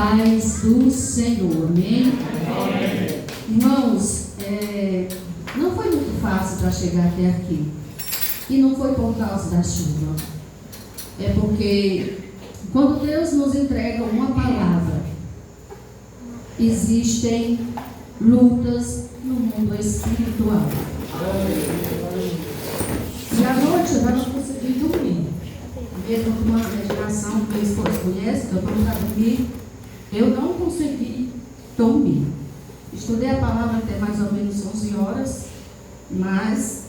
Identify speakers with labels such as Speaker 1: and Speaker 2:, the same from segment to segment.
Speaker 1: paz do Senhor, amém? Irmãos, não foi muito fácil para chegar até aqui. E não foi por causa da chuva. É porque quando Deus nos entrega uma palavra, existem lutas no mundo espiritual. E à noite eu já não consegui dormir. Mesmo com uma medicação que minha esposa conhece, que eu tomo para dormir, eu não consegui dormir. Estudei a palavra até mais ou menos 11 horas, mas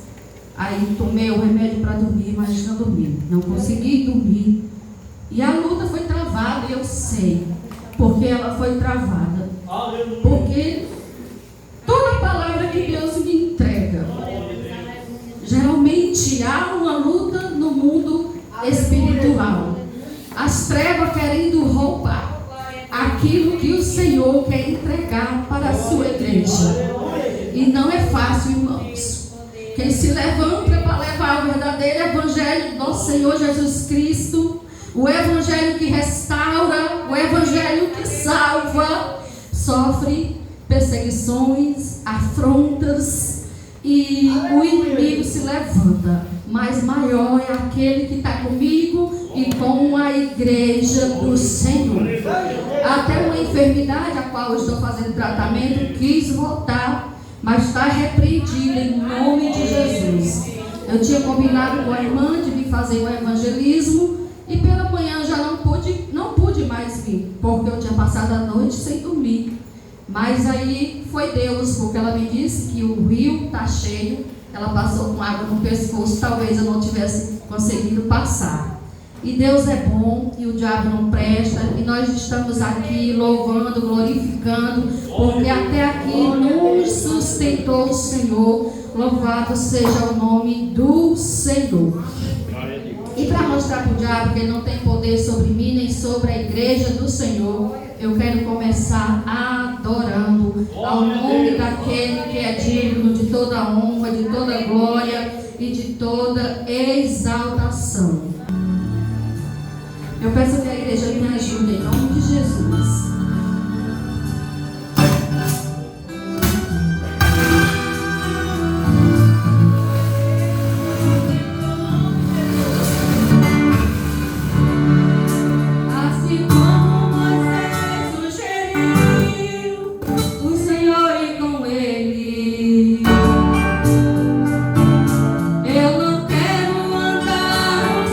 Speaker 1: aí tomei o remédio para dormir, mas não dormi. Não consegui dormir. E a luta foi travada, e eu sei porque ela foi travada. Porque toda palavra que Deus me entrega, geralmente há uma luta no mundo espiritual. As trevas querendo roubar aquilo que o Senhor quer entregar para a sua igreja. E não é fácil, irmãos. Quem se levanta para levar o verdadeiro evangelho do nosso Senhor Jesus Cristo, o evangelho que restaura, o evangelho que salva, sofre perseguições, afrontas, e o inimigo se levanta. Mas maior é aquele que está comigo e com a igreja do Senhor. Até uma enfermidade a qual eu estou fazendo tratamento, quis voltar, mas está repreendida em nome de Jesus. Eu tinha combinado com a irmã de vir fazer o evangelismo, e pela manhã já não pude mais vir, porque eu tinha passado a noite sem dormir. Mas aí foi Deus, porque ela me disse que o rio está cheio. Ela passou com água no pescoço, talvez eu não tivesse conseguido passar. E Deus é bom e o diabo não presta, e nós estamos aqui louvando, glorificando, porque até aqui nos sustentou o Senhor. Louvado seja o nome do Senhor. E para mostrar para o diabo que ele não tem poder sobre mim, nem sobre a igreja do Senhor, eu quero começar adorando ao nome daquele que é digno de toda honra, de toda glória e de toda exaltação. Eu peço que a igreja me ajude em nome de Jesus.
Speaker 2: Eu não quero andar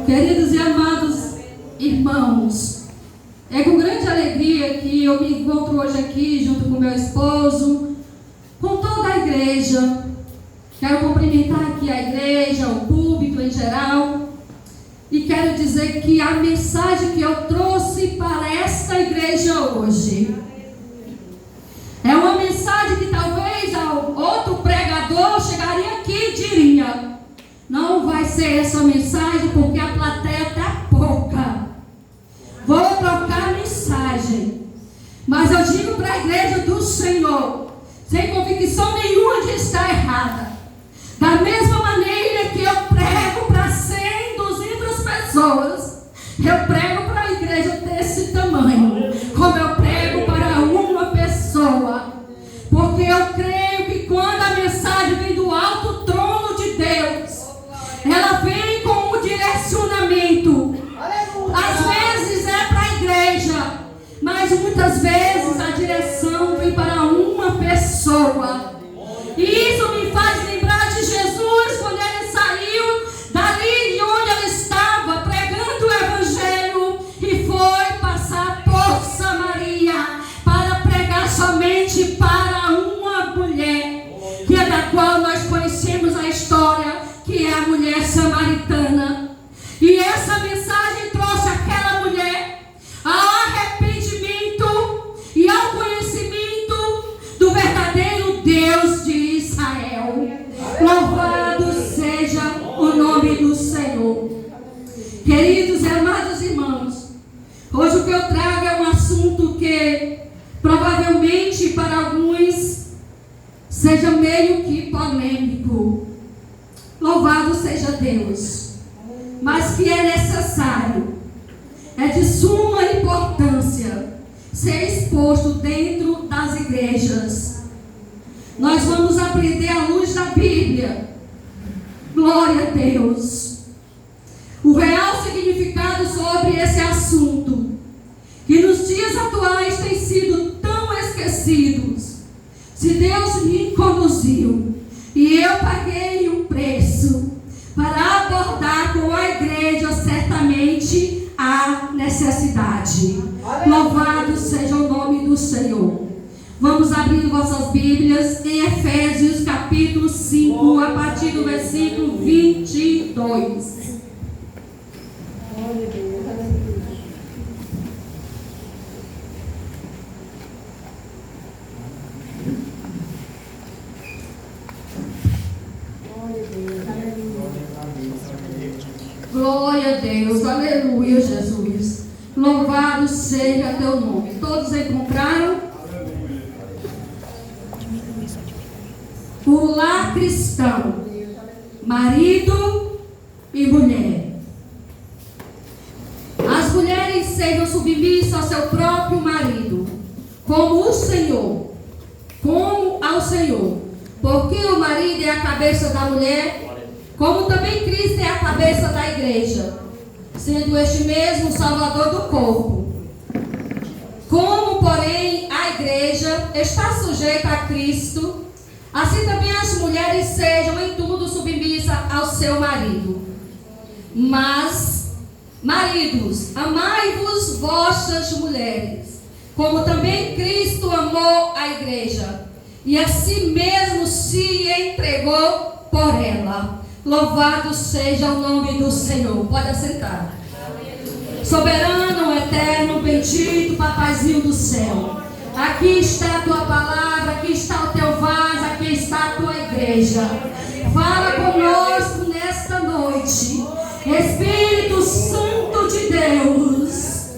Speaker 1: Queridos e amados irmãos, é com grande alegria que eu me encontro hoje aqui junto com meu esposo, com toda a igreja. Quero cumprimentar aqui a igreja, o público em geral, e quero dizer que a mensagem que eu trouxe para esta igreja hoje é uma mensagem que talvez outro pregador chegaria aqui e diria: não vai ser essa mensagem porque a plateia está pouca. Vou trocar a mensagem. Mas eu digo para a igreja do Senhor, sem convicção nenhuma de estar errada. Da mesma maneira que eu prego para 100, 200 pessoas, eu prego para a igreja desse tamanho, como eu prego para uma pessoa. Porque eu creio que quando a mensagem vem do alto trono de Deus, ela vem com um direcionamento. Às vezes é para a igreja, mas muitas vezes a direção vem para uma pessoa. E isso me faz lembrar de Jesus, quando ele saiu dali de onde ele estava, pregando o evangelho, e foi passar por Samaria, para pregar somente para uma mulher, que é da qual nós conhecemos a história, que é a mulher samaritana. E essa mensagem trouxe aquela mulher ao arrependimento e ao conhecimento do verdadeiro Deus de Israel. Louvado seja o nome do Senhor. Queridos e amados irmãos, hoje o que eu trago é um assunto que provavelmente para alguns seja meio que polêmico. Louvado seja Deus. Mas que é necessário, é de suma importância ser exposto dentro das igrejas. Nós vamos aprender à luz da Bíblia. Glória a Deus. O real significado sobre esse assunto, que nos dias atuais tem sido tão esquecidos. Se Deus me conduziu e eu paguei um preço para abordar com a igreja, certamente há necessidade. Louvado seja o nome do Senhor. Vamos abrir vossas Bíblias em Efésios capítulo 5, a partir do versículo 22. Glória a Deus, aleluia, Jesus. Louvado seja teu nome. Todos encontraram? O lar cristão, marido e mulher. As mulheres sejam submissas ao seu próprio marido, como ao Senhor. Porque o marido é a cabeça da mulher, como também Cristo é a cabeça da igreja, sendo este mesmo o Salvador do corpo. Como, porém, a igreja está sujeita a Cristo, assim também as mulheres sejam em tudo submissas ao seu marido. Mas, maridos, amai-vos vossas mulheres, como também Cristo amou a igreja, e a si mesmo se entregou por ela. Louvado seja o nome do Senhor. Pode assentar. Soberano, eterno, bendito, papaizinho do céu. Aqui está a tua palavra, aqui está o teu vaso, aqui está a tua igreja. Fala conosco nesta noite. Espírito Santo de Deus,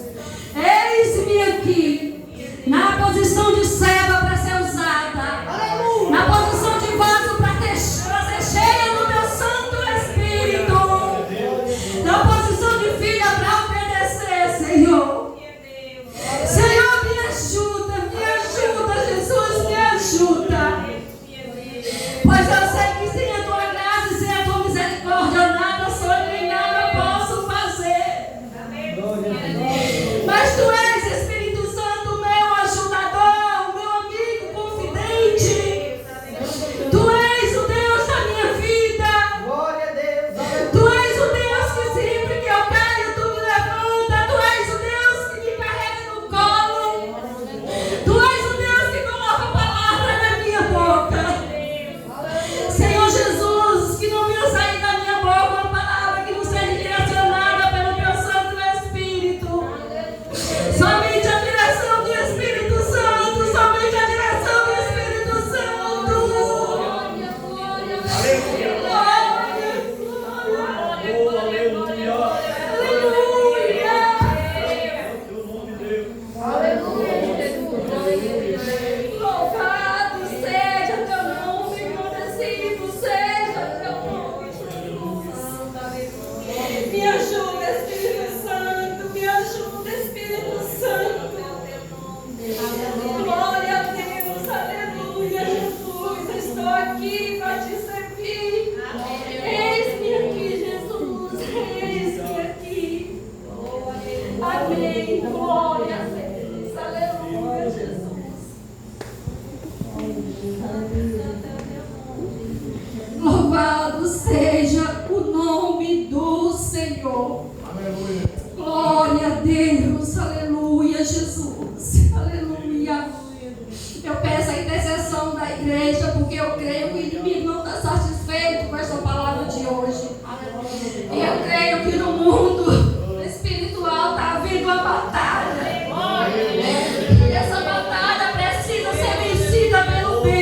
Speaker 1: eis-me aqui, na posição de serva para ser usada, na posição de vaso para ser cheia do teu Santo Espírito, na posição de filha para obedecer, Senhor. Senhor, me ajuda, Jesus, me ajuda. Pois eu sei que sem a tua graça e sem a tua misericórdia, nada sou nem nada posso Senhor. Glória a Deus, aleluia, Jesus, aleluia. Eu peço a intercessão da igreja, porque eu creio que o inimigo não está satisfeito com essa palavra de hoje. E eu creio que no mundo espiritual está havendo uma batalha. E essa batalha precisa ser vencida pelo bem.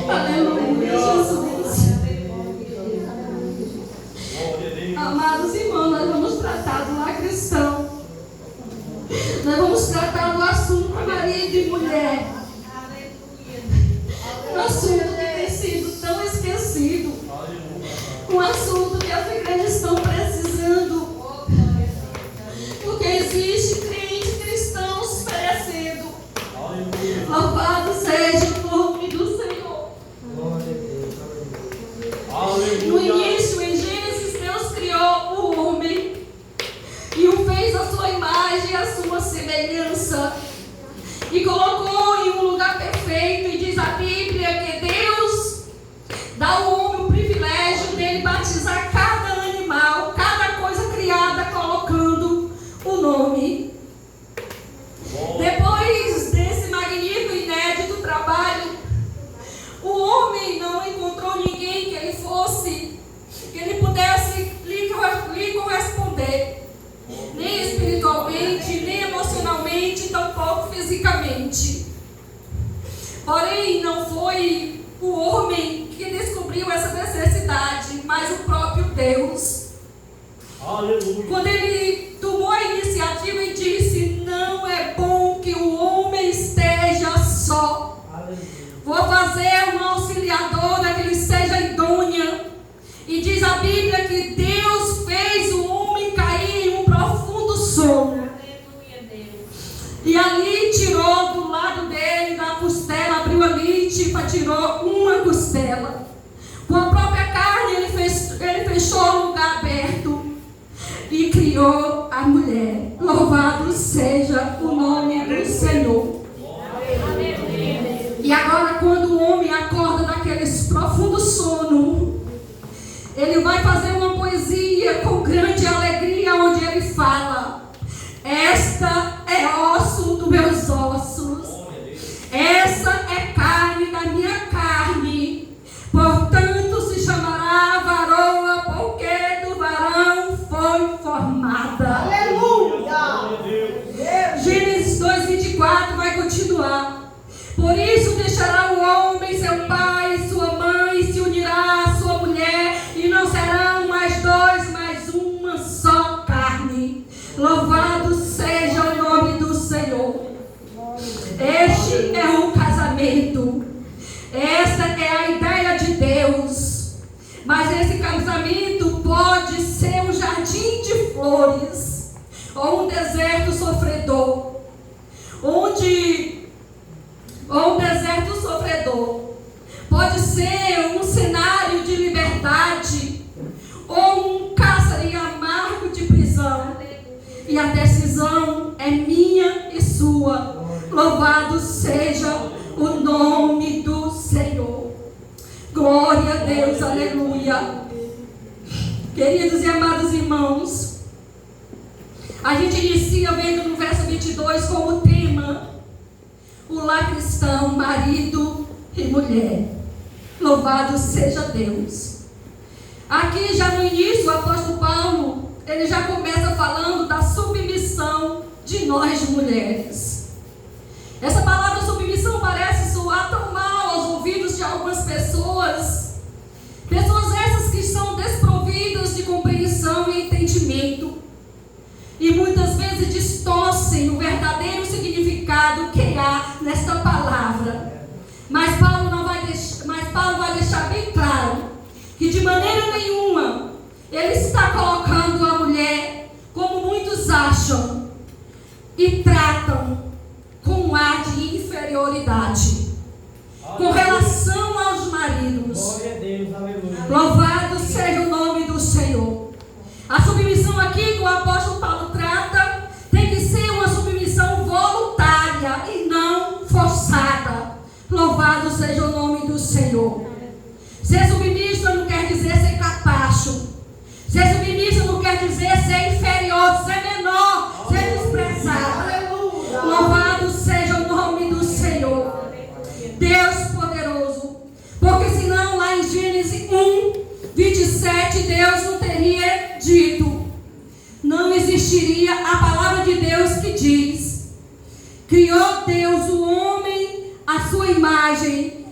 Speaker 1: Aleluia, Jesus. Amados irmãos, nós vamos tratar do lar cristão. Nós vamos tratar do assunto marido e mulher. Um assunto que tem sido tão esquecido. Um assunto que as igrejas estão precisando. Porque existe crentes cristãos perecendo. Louvado seja o nome do Senhor. No início, em Gênesis, Deus criou o homem e o fez à sua imagem e à sua semelhança e colocou em um lugar perfeito. E diz a Bíblia que Deus dá ao homem o privilégio dele batizar cada animal, cada coisa criada, colocando o nome. Depois desse magnífico e inédito trabalho, o homem não encontrou ninguém que ele pudesse lhe corresponder, nem espiritualmente, nem emocionalmente, tampouco fisicamente. Porém, não foi o homem que descobriu essa necessidade, mas o próprio Deus. Aleluia. Quando ele tomou a iniciativa e disse: não é bom que o homem esteja só. Aleluia. Vou fazer uma auxiliadora que lhe seja idônea. E diz a Bíblia que Deus fez o homem cair em um profundo sono. Aleluia, Deus. E ali tirou do lado dele, da costela, abriu ali e tirou uma costela. Com a própria carne ele fechou o lugar aberto e criou a mulher. Louvado seja o nome do Senhor. E agora, quando o homem acorda daquele profundo sono, ele vai fazer uma poesia com grande alegria, onde ele fala: esta é osso dos meus ossos, essa é carne da minha carne, portanto se chamará varoa, porque do varão foi formada. Aleluia! Gênesis 2:24 vai continuar. Por isso deixará o homem seu pai e sua mãe, e se unirá à sua mulher, e não serão mais dois, mas uma só carne. Louvado seja o nome do Senhor. Este é o casamento. Esta é a ideia de Deus. Mas esse casamento pode ser um jardim de flores ou um deserto sofredor. Ou um deserto sofredor. Pode ser um cenário de liberdade ou um cárcere amargo de prisão. E a decisão é minha e sua. Louvado seja o nome do Senhor. Glória a Deus, aleluia. Queridos e amados irmãos, a gente inicia vendo no verso 22 como tema o lar cristão, marido e mulher. Louvado seja Deus. Aqui já no início o apóstolo Paulo, ele já começa falando da submissão de nós mulheres. Essa palavra submissão parece soar tão mal aos ouvidos de algumas pessoas. Pessoas essas que estão desprovidas de compreensão e entendimento. E muitas vezes distorcem o verdadeiro significado que há nesta palavra. Mas Paulo vai deixar bem claro que de maneira nenhuma ele está colocando a mulher como muitos acham e tratam com um ar de inferioridade com relação aos maridos. Louvado seja o nome do Senhor. A submissão aqui que o apóstolo Paulo trata tem que ser uma submissão voluntária e não forçada. Louvado seja o nome do Senhor. Ser submissa não quer dizer ser capacho. Ser submissa não quer dizer ser inferior, ser menor, ser desprezado. Louvado seja o nome do Senhor. Deus poderoso. Porque senão lá em Gênesis 1:27 Deus não teria dito. Não existiria a palavra de Deus que diz: criou Deus o homem à sua imagem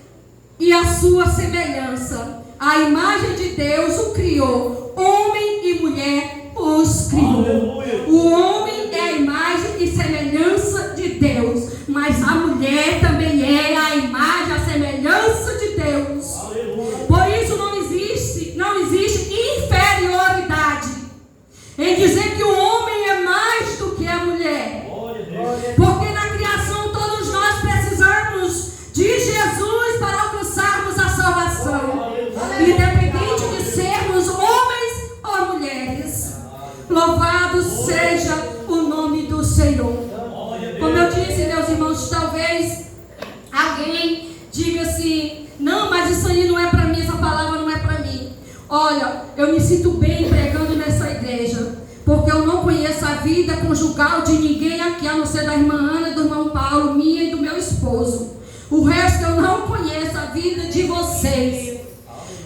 Speaker 1: e à sua semelhança. A imagem de Deus o criou, homem e mulher os criou. Aleluia. O homem é a imagem e semelhança de Deus, mas a mulher também é a imagem e a semelhança de Deus. Aleluia. Por isso não existe inferioridade em dizer que o homem é mais do que a mulher. Porque na criação todos nós precisamos de Jesus para alcançarmos a salvação, independente de sermos homens ou mulheres. Louvado seja o nome do Senhor. Como eu disse, meus irmãos, talvez alguém diga assim: não, mas isso aí não é para mim, essa palavra não é para mim. Olha, eu me sinto bem pregando nessa igreja, porque eu não conheço a vida conjugal de ninguém aqui, a não ser da irmã Ana, do irmão Paulo, minha e do meu esposo. O resto eu não conheço a vida de vocês.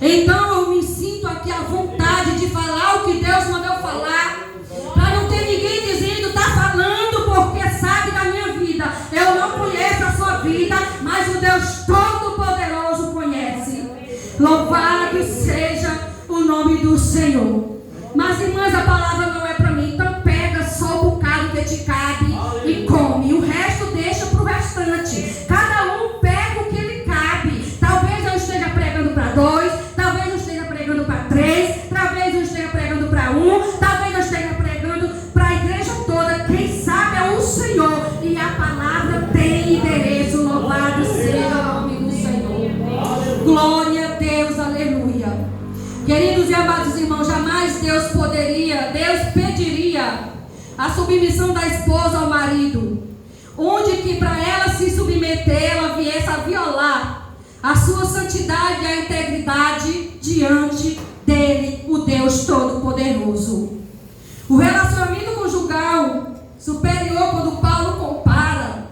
Speaker 1: Então eu me sinto aqui à vontade de falar o que Deus mandou falar, para não ter ninguém dizendo: está falando porque sabe da minha vida. Eu não conheço a sua vida, mas o Deus Todo-Poderoso conhece. Louvado seja o nome do Senhor. Mas irmãs, a palavra não é para mim, então pega só o bocado que te cabe e come. O resto deixa para o restante. Cada um pega o que lhe cabe. Talvez eu esteja pregando para 2, talvez eu esteja pregando para 3, talvez eu esteja pregando para 1, talvez eu esteja pregando para a igreja toda. Quem sabe é o Senhor. E a palavra tem endereço. Louvado seja o nome do Senhor. Glória a Deus, aleluia. Queridos e amados irmãos, jamais Deus pediria a submissão da esposa ao marido, onde que para ela se submeter, ela viesse a violar a sua santidade e a integridade diante dele, o Deus Todo-Poderoso. O relacionamento conjugal superior, quando Paulo compara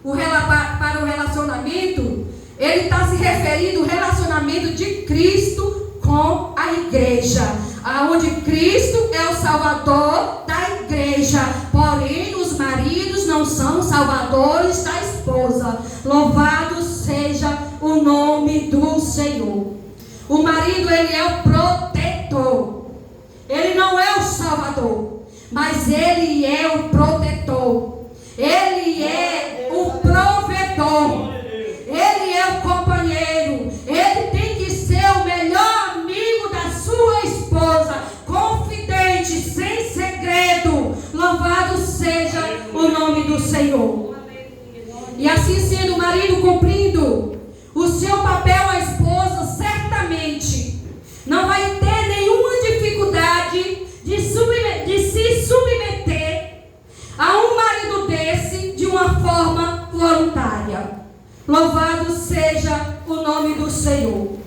Speaker 1: para o relacionamento, ele está se referindo ao relacionamento de Cristo com a igreja, aonde Cristo é o salvador da igreja, porém os maridos não são salvadores da esposa. Louvado seja o nome do Senhor. O marido, ele é o protetor, ele não é o salvador, mas ele é o protetor, ele é o provedor, ele é o companheiro, ele tem que ser o melhor amigo da sua esposa, confidente, sem segredo. Louvado seja o nome do Senhor. E assim sendo, o marido cumprindo o seu papel, a esposa certamente não vai ter nenhuma dificuldade de se submeter a um marido desse de uma forma voluntária. Louvado seja o nome do Senhor.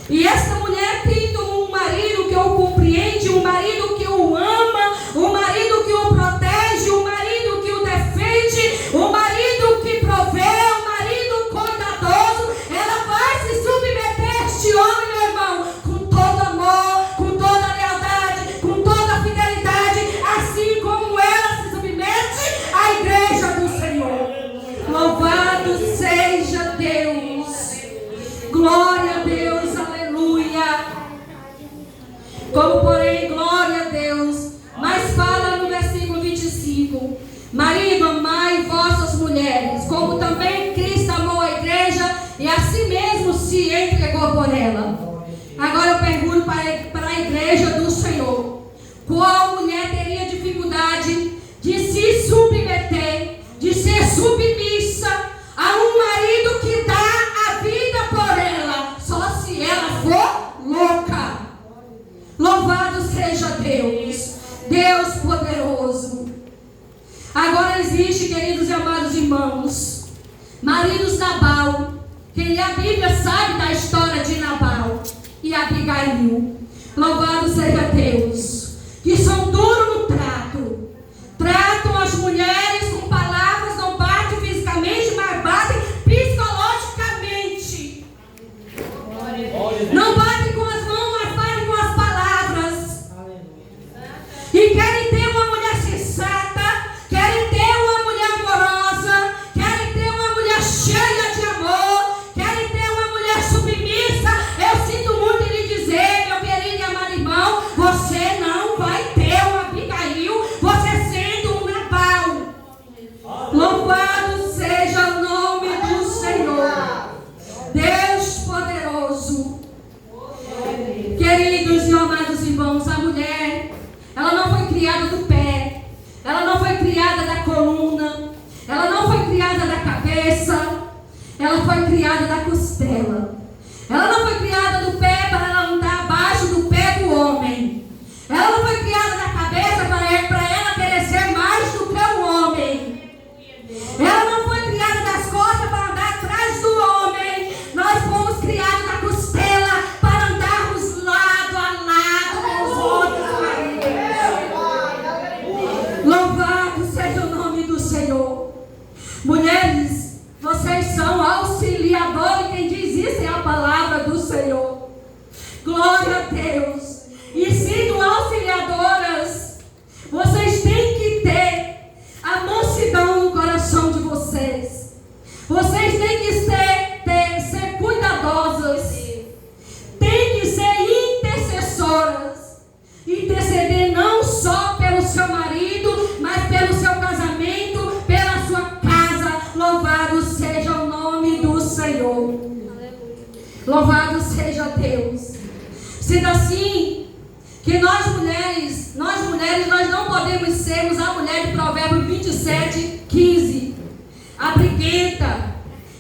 Speaker 1: E esta mulher tendo um marido que o compreende, um marido que o ama, um marido que o protege, um marido que o defende, um marido que provê, um marido cuidadoso, ela vai se submeter a este homem, meu irmão, com todo amor, com toda lealdade, com toda fidelidade, assim como ela se submete à igreja do Senhor. Louvado seja Deus. Glória a Deus, aleluia. Como porém, glória a Deus. Mas fala no versículo 25: marido, amai vossas mulheres, como também Cristo amou a igreja e a si mesmo se entregou por ela. Agora eu pergunto para a igreja do Senhor: qual mulher teria dificuldade de se submeter, de ser submissa a um marido que dá a vida por ela, só se ela for louca? Deus poderoso. Agora existe, queridos e amados irmãos, maridos Nabal. Quem lê a Bíblia sabe da história de Nabal e Abigail. Louvado seja Deus. Que são duros no trato. Tratam as mulheres com palavras, não batem fisicamente, mas batem psicologicamente. Não batem com as mãos, mas batem com as palavras. E querem ter uma mulher sensata, querem ter uma mulher amorosa, querem ter uma mulher cheia de amor, querem ter uma mulher submissa. Eu sinto muito em lhe dizer, meu querido e amado irmão, você não vai ter uma Abigail, você sendo um Nabal. Louvado seja o nome do Senhor, Deus poderoso. Queridos e amados irmãos, a mulher, ela não foi criada do pé, ela não foi criada da coluna, ela não foi criada da cabeça, ela foi criada da costela. Ela não foi criada do pé para ela andar abaixo do pé do homem. Ela não foi criada da cabeça para ela querer ser mais do que o homem. Ela não foi criada das costas para andar atrás do homem. Nós fomos criados da costela para andarmos lado a lado com os outros maridos. Louvado seja o nome do Senhor. Mulheres, vocês são auxiliadores. Quem diz isso é a palavra do Senhor. Glória a Deus. E sendo auxiliadoras, vocês têm que ter a mansidão no coração de vocês. Vocês têm que ser cuidadosas. Têm que ser intercessoras. Interceder não só pelo seu marido, mas pelo seu casamento, pela sua casa. Louvado seja o nome do Senhor. Louvado seja Deus. Sendo assim, que nós mulheres, nós não podemos sermos a mulher de Provérbios 27:15, a briguenta,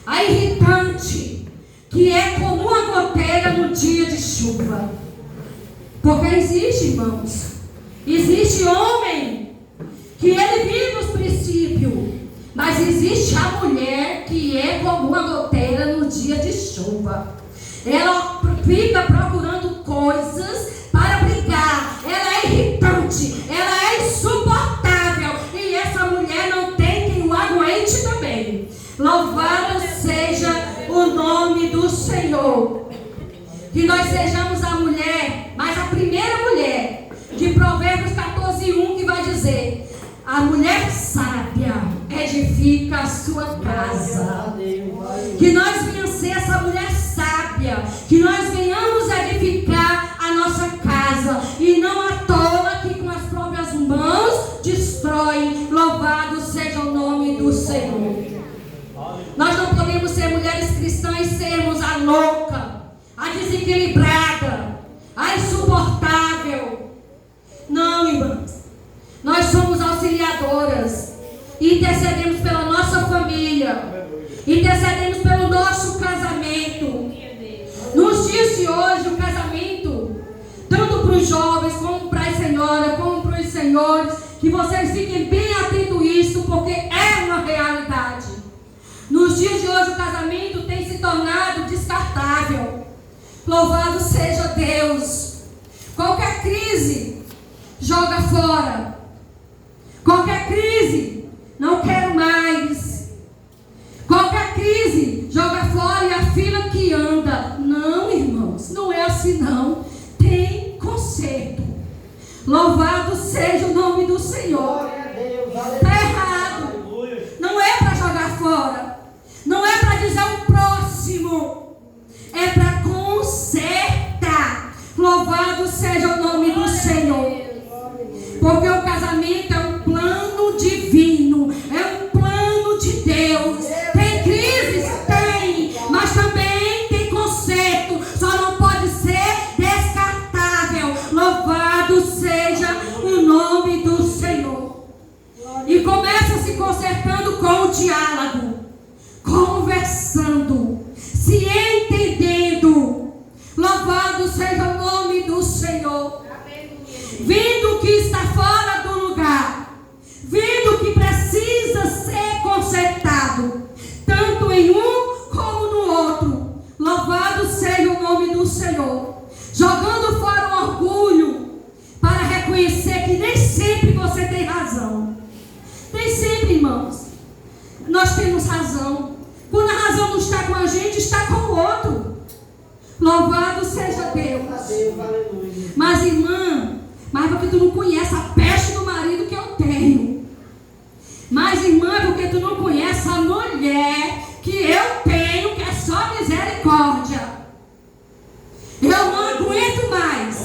Speaker 1: a irritante, que é como uma goteira no dia de chuva. Porque existe, irmãos, existe homem que ele vive os princípios, mas existe a mulher que é como uma goteira no dia de chuva. Ela fica procurando coisas para brigar. Ela é irritante, ela é insuportável. E essa mulher não tem quem o aguente também. Louvado seja o nome do Senhor. Que nós sejamos a mulher, mas a primeira mulher de Provérbios 14:1, que vai dizer: a mulher sábia edifica a sua casa. Que nós venhamos ser essa mulher sábia, que nós venhamos edificar a nossa casa, e não à toa que com as próprias mãos destrói. Louvado seja o nome do Senhor. Nós não podemos ser mulheres cristãs e sermos a louca, a desequilibrada, a insuportável. Não, irmãs. Nós somos auxiliadoras. Intercedemos pela nossa família. Intercedemos pelo nosso casamento. Nos dias de hoje, o casamento, tanto para os jovens, como para as senhoras, como para os senhores, que vocês fiquem bem atentos a isso, porque é uma realidade. Nos dias de hoje, o casamento tem se tornado descartável. Louvado seja Deus. Qualquer crise, joga fora. Qualquer crise, não quero mais. Qualquer crise, joga fora e a fila que anda. Não, irmãos, não é assim não. Tem conserto. Louvado seja o nome do Senhor. Está errado. Não é para jogar fora. Não é para dizer o próximo. É para consertar. Louvado seja o nome do Senhor. Porque o casamento é um plano divino. É um plano de Deus. Tem crises? Tem. Mas também tem conserto. Só não pode ser descartável. Louvado seja o nome
Speaker 2: jogando fora o orgulho, para reconhecer que nem sempre você tem razão. Nem sempre, irmãos, nós temos razão. Quando a razão não está com a gente, está com o outro. Louvado seja Deus. Mas, irmã, mas porque tu não conhece a peste do marido que eu tenho. Mas, irmã, porque tu não conhece a mulher que eu tenho, que é só misericórdia. Eu não aguento mais.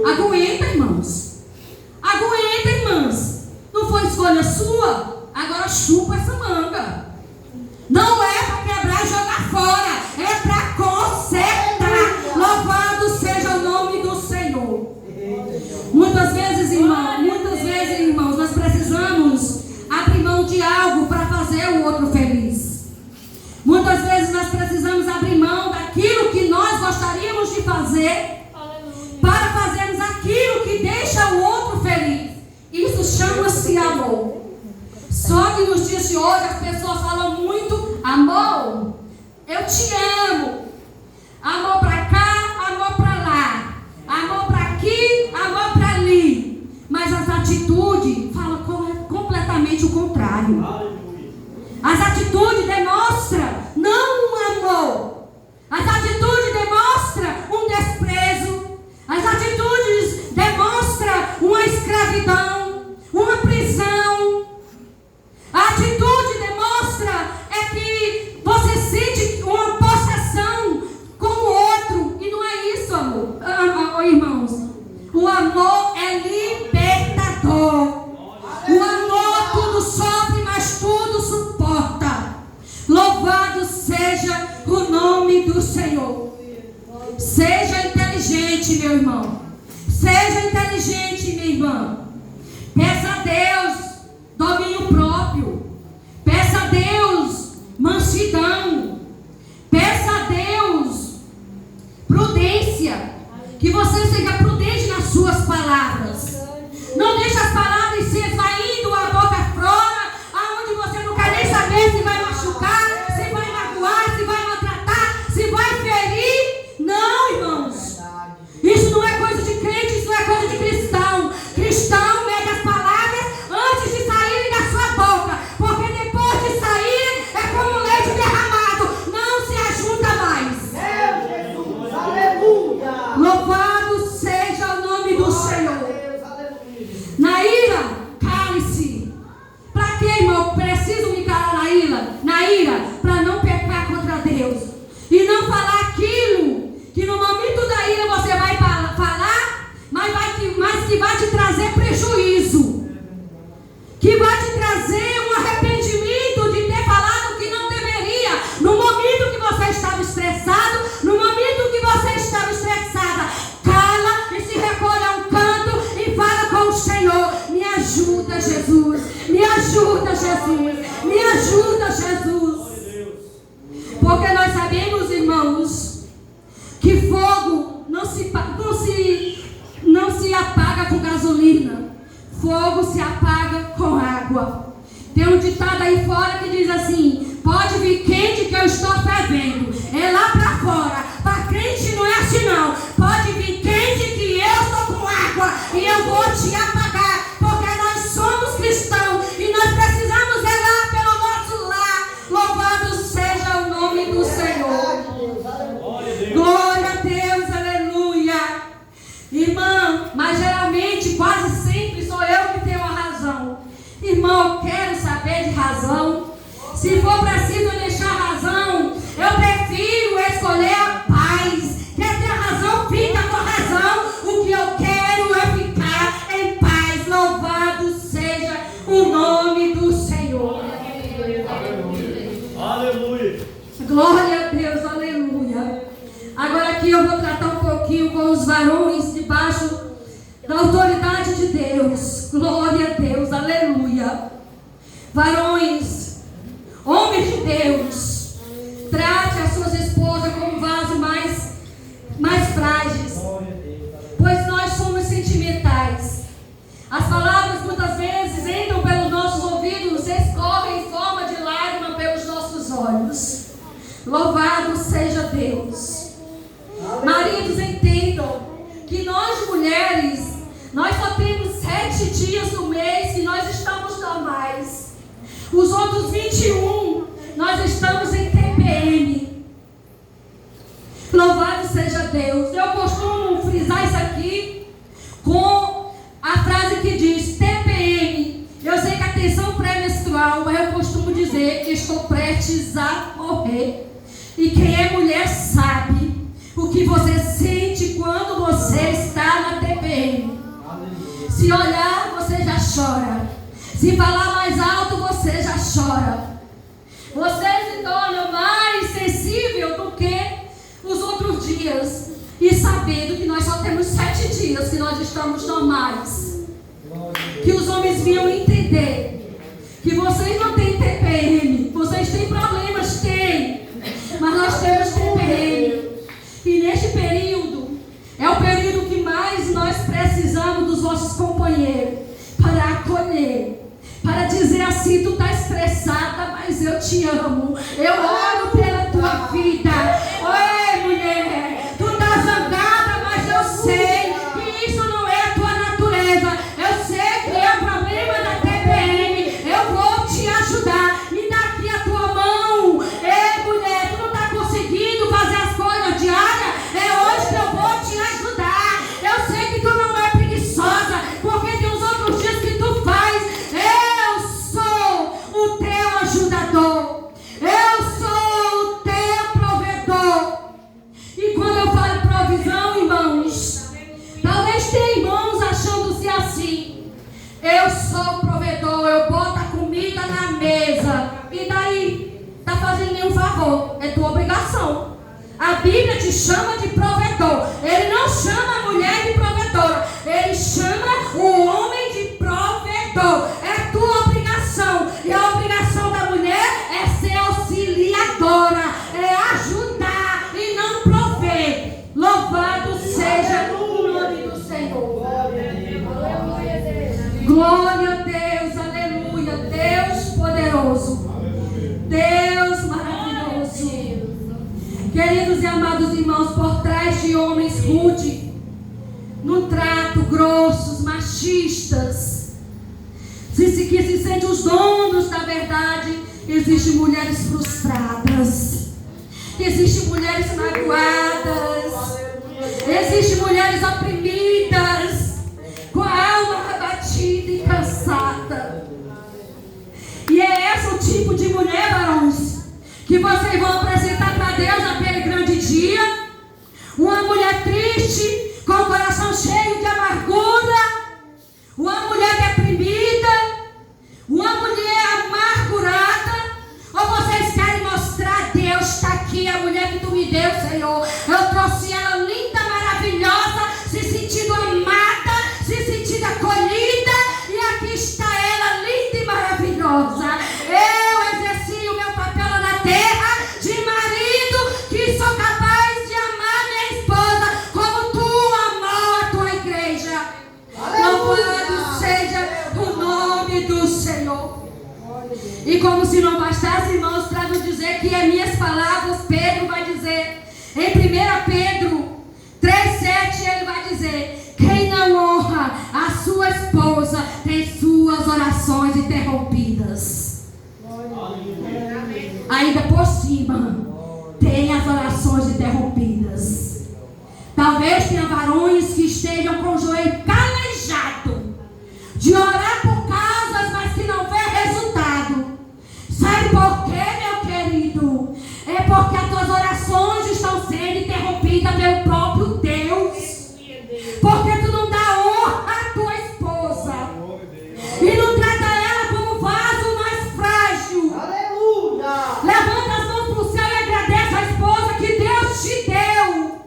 Speaker 2: Aguenta, irmãos. Aguenta, irmãs. Não foi escolha sua? Agora chupa essa manga. Não é para quebrar e jogar fora. É para consertar. Louvado seja o nome do Senhor. Muitas vezes, irmãos, nós precisamos abrir mão de algo para fazer o outro feliz. Muitas vezes nós precisamos abrir mão daquilo que nós gostaríamos de fazer para fazermos aquilo que deixa o outro feliz. Isso chama-se amor. Só que nos dias de hoje as pessoas falam muito: amor, eu te amo. Amor para cá, amor para lá. Amor para aqui, amor para ali. Mas as atitudes falam completamente o contrário. As atitudes demonstram não um amor. As atitudes demonstram um desprezo. As atitudes demonstram uma escravidão, uma prisão. A atitude demonstra que você sente uma possessão com o outro. E não é isso, amor. Irmãos, o amor é libertador. O amor tudo sofre, mas tudo suporta. Louvado seja o nome do Senhor. Seja inteligente, meu irmão. Seja inteligente, minha irmã. Peça a Deus domínio próprio. Peça a Deus mansidão. Peça a Deus prudência. Que você seja prudente nas suas palavras. Não deixe as palavras se esvaindo a boca fora, aonde você não quer nem saber se vai machucar, se vai magoar, se vai maltratar, se vai ferir. Não, irmãos. Isso não é coisa de crente, isso não é coisa de cristão. Cristão mede as palavras antes de saírem da sua boca, porque depois de sair é como leite derramado, não se ajunta mais.
Speaker 3: Jesus, aleluia.
Speaker 2: Louvado seja o nome do Senhor. Na ira, cale-se. Para que, irmão? Preciso me calar na ira, para não pecar contra Deus. E não falar aquilo que no momento da ira você vai falar, mas que vai te trazer prejuízo. Que vai te trazer um arrependimento de ter falado o que não deveria. No momento que você estava estressado, no momento que você estava estressada, cala e se recolhe a um canto e fala com o Senhor: me ajuda, Jesus. Me ajuda, Jesus. Me ajuda, Jesus. Porque nós sabemos, irmãos, que fogo não se apaga com gasolina. Fogo se apaga com água. Tem um ditado aí fora que diz assim: pode vir quente que eu estou fervendo. É lá para fora. Para crente não é assim não. Pode vir quente que eu estou com água e eu vou te apagar. Porque nós somos cristãos e nós precisamos zelar pelo nosso lar. Louvado seja o nome do Senhor. Glória a Deus, aleluia. Irmã, mas geralmente, quase sempre sou eu que tenho a razão. Irmão, eu quero saber de razão. Se for preciso deixar a razão, eu prefiro escolher a paz. Quer ter a razão, fica com a razão. O que eu quero é ficar em paz. Louvado seja o nome do Senhor.
Speaker 3: Aleluia.
Speaker 2: Glória a Deus, aleluia. Agora aqui eu vou tratar um pouquinho com os varões debaixo da autoridade de Deus. Glória a Deus, aleluia. Varões, homens de Deus, trate as suas esposas como vaso mais frágeis, pois nós somos sentimentais. As palavras muitas vezes entram pelos nossos ouvidos, escorrem em forma de lágrima pelos nossos olhos. Louvado seja Deus. Maridos, entendam Os outros 21, nós estamos em TPM. Louvado seja Deus. Eu costumo frisar isso aqui com a frase que diz TPM. Eu sei que a tensão pré-menstrual, mas eu costumo dizer que estou prestes a morrer. E quem é mulher sabe o que você sente quando você está na TPM. Se olhar, você já chora. Se falar mais alto, você já chora. Você se torna mais sensível do que os outros dias. E sabendo que nós só temos 7 dias que nós estamos normais. Que os homens vinham entender que vocês não têm TPM. Vocês têm problemas, têm. Mas nós temos TPM. E neste período, é o período que mais nós precisamos dos vossos companheiros para acolher. Para dizer assim, tu está estressada, mas eu te amo. Eu oro pela tua vida. Oi, mulher, tu está zangada, mas eu sei que isso não é a tua natureza. Eu sei que é o problema da TPM. Eu vou te ajudar. Me dá aqui a tua mão. Ei, mulher, tu não está conseguindo fazer as coisas diárias? É hoje que eu vou te ajudar. Eu sei que tu não é preguiçosa, porque tem uns outros dias que tu faz. O teu ajudador, eu sou o teu provedor. E quando eu falo provisão, irmãos, talvez tenha irmãos achando-se assim: eu sou o provedor, eu boto a comida na mesa, e daí? Está fazendo nenhum favor, é tua obrigação. A Bíblia te chama de provedor. Ele não chama a mulher de provedora, ele chama o homem de provedor. É tua obrigação. E a obrigação da mulher é ser auxiliadora, é ajudar e não prover. Louvado seja o nome do Senhor. Glória a Deus, aleluia. Deus poderoso, Deus maravilhoso. Queridos e amados irmãos, por trás de homens rudes, no trato, grossos, machistas, que se sentem os donos da verdade, existem mulheres frustradas, existem mulheres magoadas, existem mulheres oprimidas, com a alma abatida e cansada. E é esse o tipo de mulher, varões, que vocês vão apresentar para Deus naquele grande dia. Uma mulher triste, com o coração cheio de amargura, uma mulher deprimida, uma mulher amargurada. Ou vocês querem mostrar: Deus está aqui, a mulher que tu me deu, Senhor, eu trouxe ela linda, maravilhosa, se sentindo amada, se sentindo acolhida, e aqui está ela linda e maravilhosa. Eu exerci o meu papel na terra de marido, que sou capaz de amar minha esposa como tu amou a tua igreja. Louvado seja o nome do Senhor. E como se não bastasse, irmãos, para nos dizer que as minhas palavras, Pedro vai dizer em 1 Pedro 3,7, ele vai dizer: quem não honra a sua esposa tem suas orações interrompidas. Ainda por cima, tem as orações interrompidas. Talvez tenha varões que estejam com o joelho calejado de orar por causas, mas que não vê resultado. Sabe por quê, meu querido? É porque as tuas orações estão sendo interrompidas pelo próprio Deus. Porque tu não dá honra à tua esposa e não trata ela como vaso mais frágil.
Speaker 3: Aleluia!
Speaker 2: Levanta as mãos para o céu e agradece a esposa que Deus te deu.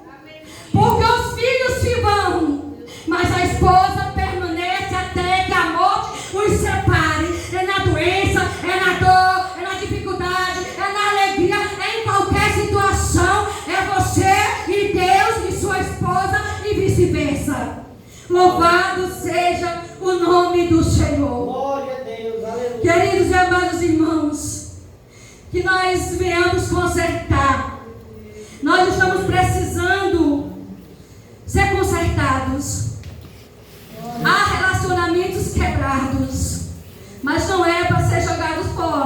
Speaker 2: Porque os filhos se vão, mas a esposa permanece até que a morte os separe. É na doença, é na dor, é na dificuldade, é na alegria, é em qualquer situação. É você e Deus e sua esposa e vice-versa. Louvado seja o nome do Senhor.
Speaker 3: Glória a Deus, aleluia.
Speaker 2: Queridos e amados irmãos, que nós venhamos consertar. Nós estamos precisando ser consertados. Há relacionamentos quebrados, mas não é para ser jogados fora.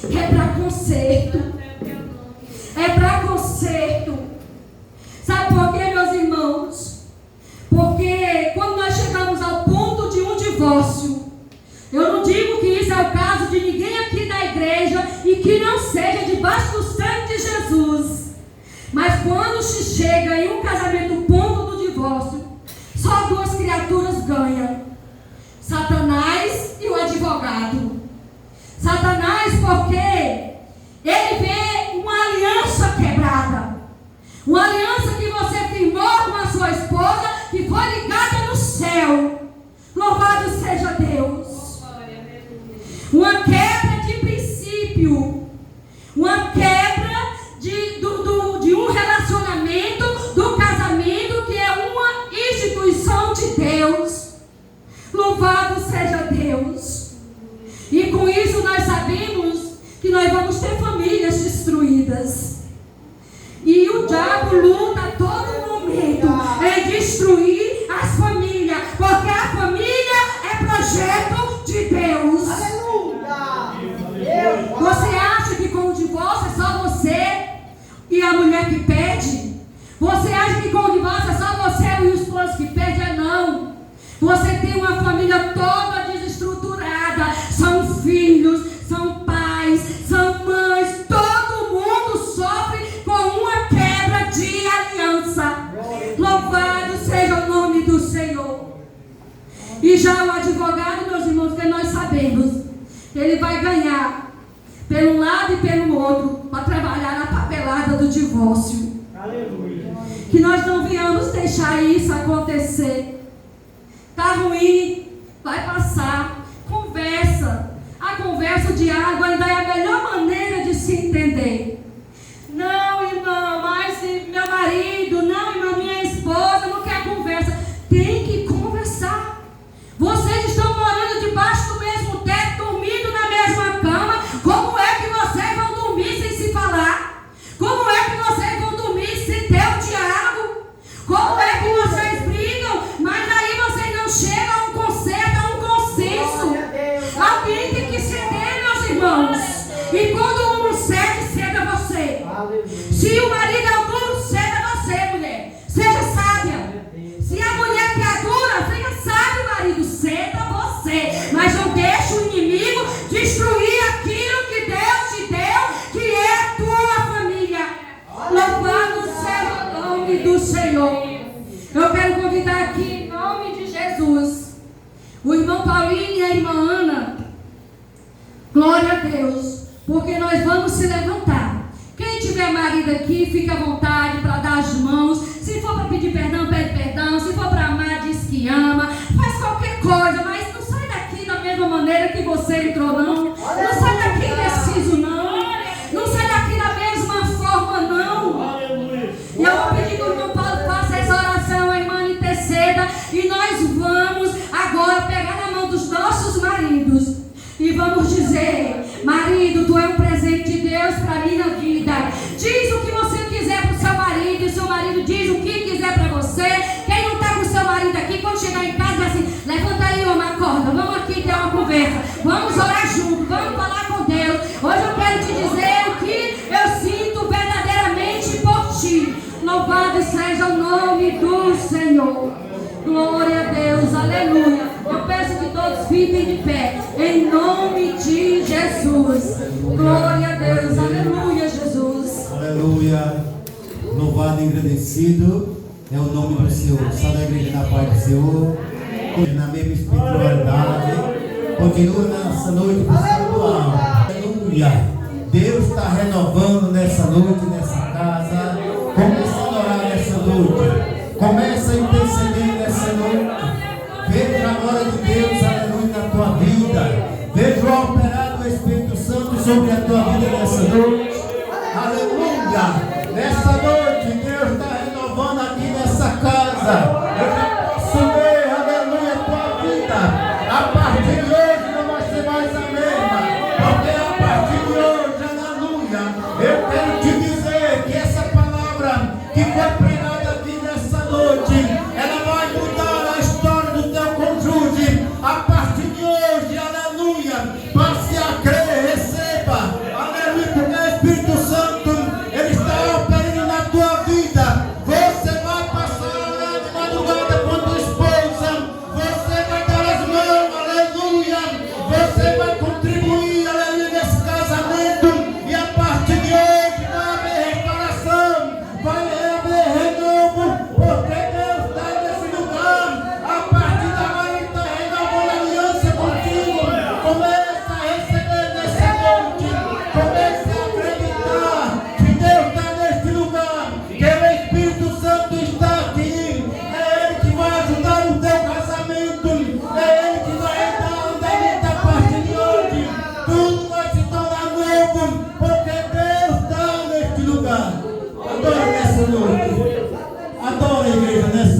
Speaker 2: É para conserto. É para conserto. Sabe por quê, meus irmãos? Porque quando nós chegamos ao ponto de um divórcio, eu não digo que isso é o caso de ninguém aqui da igreja e que não seja debaixo do sangue de Jesus. Mas quando se chega em um casamento, o ponto do divórcio, só duas criaturas ganham: Satanás e o advogado. Satanás, porque ele vê uma aliança quebrada, uma aliança que você firmou com a sua esposa, que foi ligada no céu. Louvado seja Deus. Uma quebra de princípio, uma quebra de um relacionamento, do casamento, que é uma instituição de Deus. Louvado seja Deus. E com isso nós sabemos que nós vamos ter famílias destruídas. E o diabo luta a todo momento em destruir as famílias, porque a família é projeto de Deus.
Speaker 3: Aleluia!
Speaker 2: Você acha que com o divórcio é só você e a mulher que perde? Você acha que com o divórcio é só você e o esposo que perde? É não. Você tem uma família toda desestruturada. São filhos, são pais, são mães. Todo mundo sofre com uma quebra de aliança. Louvado seja o nome do Senhor. E já o advogado, meus irmãos, que nós sabemos que ele vai ganhar pelo lado e pelo outro para trabalhar na papelada do divórcio.
Speaker 3: Aleluia!
Speaker 2: Que nós não venhamos deixar isso acontecer. Tá ruim, vai passar. Conversa. A conversa, o diálogo ainda é a melhor maneira de se entender. Não, irmã, mas meu marido, não, irmã, minha esposa não quer conversa. Tem que conversar. Vocês estão morando debaixo do mesmo teto, dormindo na mesma cama. Como é que vocês vão dormir sem se falar? Como é que vocês vão dormir sem ter o diálogo? Como é que vocês brigam, mas aí vocês não chegam a um conserto, a um consenso? Alguém tem que ceder, meus irmãos. E quando o mundo cede, ceda você. Se o marido é o duro, ceda você, mulher. Seja sábia. Se a mulher que é dura, seja sábio, marido, ceda você. Mas não deixe o inimigo destruir aquilo que Deus te deu, que é a tua família. Louvado seja o nome do Senhor. Eu quero convidar aqui, em nome de Jesus, o irmão Paulinho e a irmã Ana. Glória a Deus, porque nós vamos se levantar. Quem tiver marido aqui, fica à vontade para dar as mãos. Se for para pedir perdão, pede perdão. Se for para amar, diz que ama. Faz qualquer coisa, mas não sai daqui da mesma maneira que você entrou, não. Não sai daqui indeciso, não. Não sai daqui da mesma forma, não. E eu vou pedir que o irmão Paulo faça essa oração, a irmã interceda. E nós vamos agora pegar na mão dos nossos maridos e vamos dizer: marido, tu é um presente de Deus para a minha vida. Diz o que você quiser para o seu marido, e o seu marido diz o que quiser para você. Quem não está com o seu marido aqui, quando chegar em casa, assim, levanta aí uma corda, vamos aqui ter uma conversa, vamos orar junto, vamos falar com Deus. Hoje eu quero te dizer o que eu sinto verdadeiramente por ti. Louvado seja o nome do Senhor. Glória a Deus, aleluia. Eu peço que todos fiquem de pé, em nome de Jesus. Glória a Deus, aleluia, Jesus.
Speaker 4: Aleluia. Louvado e agradecido é o nome do Senhor. Está na igreja na paz do Senhor, na mesma espiritualidade. Continua nessa noite espiritual. Aleluia. Deus está renovando nessa noite, nessa casa. Começa a orar nessa noite. Começa a interceder nessa noite. Veja a glória de Deus, aleluia, na tua vida. Veja o operar do Espírito Santo sobre a tua vida nessa noite. Aleluia. Nessa noite, Deus está renovando aqui nessa casa. Eu já posso ver, aleluia, a tua vida. A partir de hoje não vai ser mais a mesma. Porque a partir de hoje, aleluia, eu quero te dizer que essa palavra que foi pregada aqui nessa noite, ela vai mudar a história do teu cônjuge. A partir de hoje, aleluia, passe a crer, receba.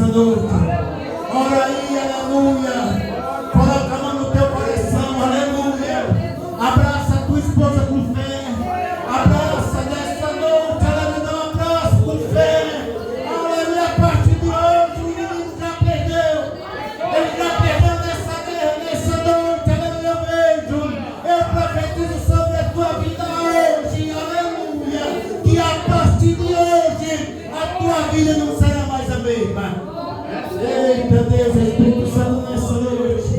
Speaker 4: noite. Ora aí, aleluia. Coloca a mão no teu coração, aleluia. Abraça a tua esposa com fé. Abraça nessa noite, aleluia. Dá um abraço com fé. Aleluia. A partir de hoje, o inimigo já perdeu. Ele já perdeu nessa guerra, nessa noite, aleluia. Eu vejo. Eu profetizo sobre a tua vida hoje, aleluia. Que a partir de hoje, a tua vida não será mais a mesma. Eita Deus, Espírito Santo, nessa noite.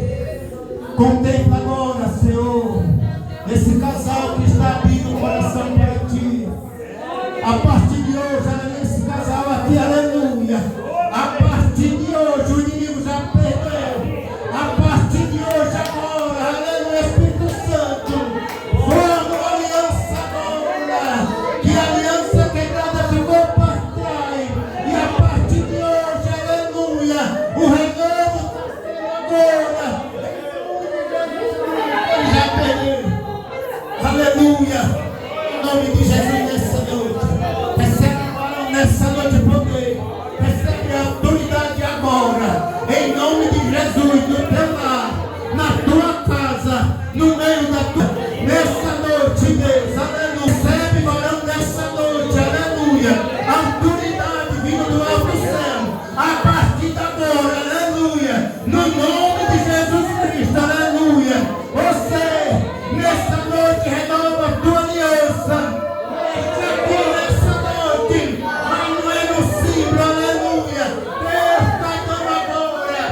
Speaker 4: Contempla agora, Senhor, esse casal que está abrindo o coração para ti. A partir de hoje, aleluia, esse casal aqui, aleluia. A partir de hoje, o inimigo já perdeu. A partir de hoje, agora, aleluia, Espírito Santo. Vamos, aliança agora. Que a aliança quebrada ficou para trás. E a partir de hoje, aleluia, o renovo agora. Ele já perdeu. Aleluia. Em nome de Jesus nessa noite. Recebe agora nessa noite poder. Recebe a autoridade agora. Em nome de Jesus, no teu lar, na tua casa, no meio da tua. Nessa noite, Deus, aleluia. Recebe agora nessa noite, aleluia. A autoridade vindo do alto céu. A partir de agora, aleluia. No nome de Jesus Cristo, aleluia. Você, nessa noite, renova a tua aliança. Este aqui, nessa noite, mas não é no símbolo, aleluia. Deus está dando agora.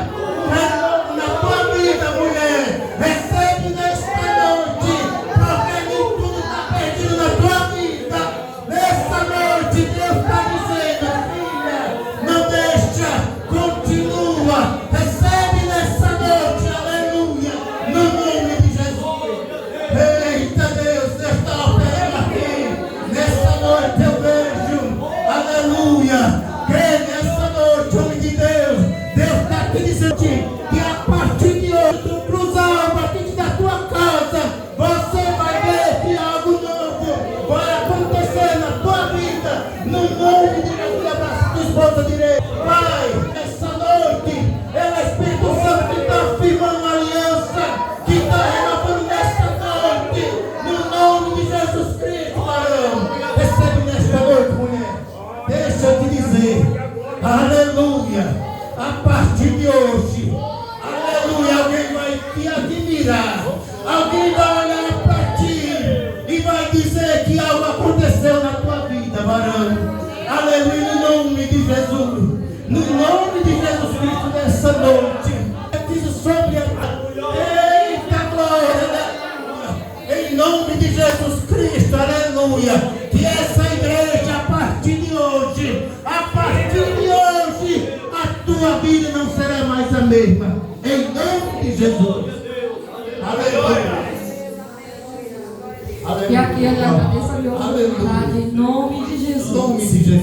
Speaker 4: Renovo na tua vida, mulher. Recebe nesta noite, porque nem tudo está perdido na tua vida. Nessa noite, Deus está dizendo, filha, não deixa, continua. Recebe nessa noite, aleluia, no nome de Jesus. Eita Deus, Deus está operando aqui. Nessa noite eu vejo, aleluia, que nessa noite, homem de Deus, Deus está aqui dizendo que a partir de hoje, tu cruzar a partir da tua casa, você vai ver que algo novo vai acontecer na tua vida. No nome de Jesus, abraça tua esposa direita. Pai, nessa noite, é o Espírito Santo que está firmando uma aliança, que está renovando nesta noite. No nome de Jesus Cristo, varão. Recebe nesta noite, mulher. Deixa eu te dizer, aleluia. A partir de hoje, aleluia, alguém vai te admirar. Alguém vai olhar para ti e vai dizer que algo aconteceu na tua vida, varão. Aleluia, no nome de Jesus. No nome de Jesus Cristo, nessa noite. Eu digo sobre a eita glória, aleluia. Em nome de Jesus Cristo, aleluia. Que essa igreja, a partir de hoje, a tua vida não será mais a mesma. Em nome de Jesus. Aleluia.
Speaker 2: E aqui eu lhe agradeço a minha oportunidade em nome de Jesus.
Speaker 4: Em nome de Jesus.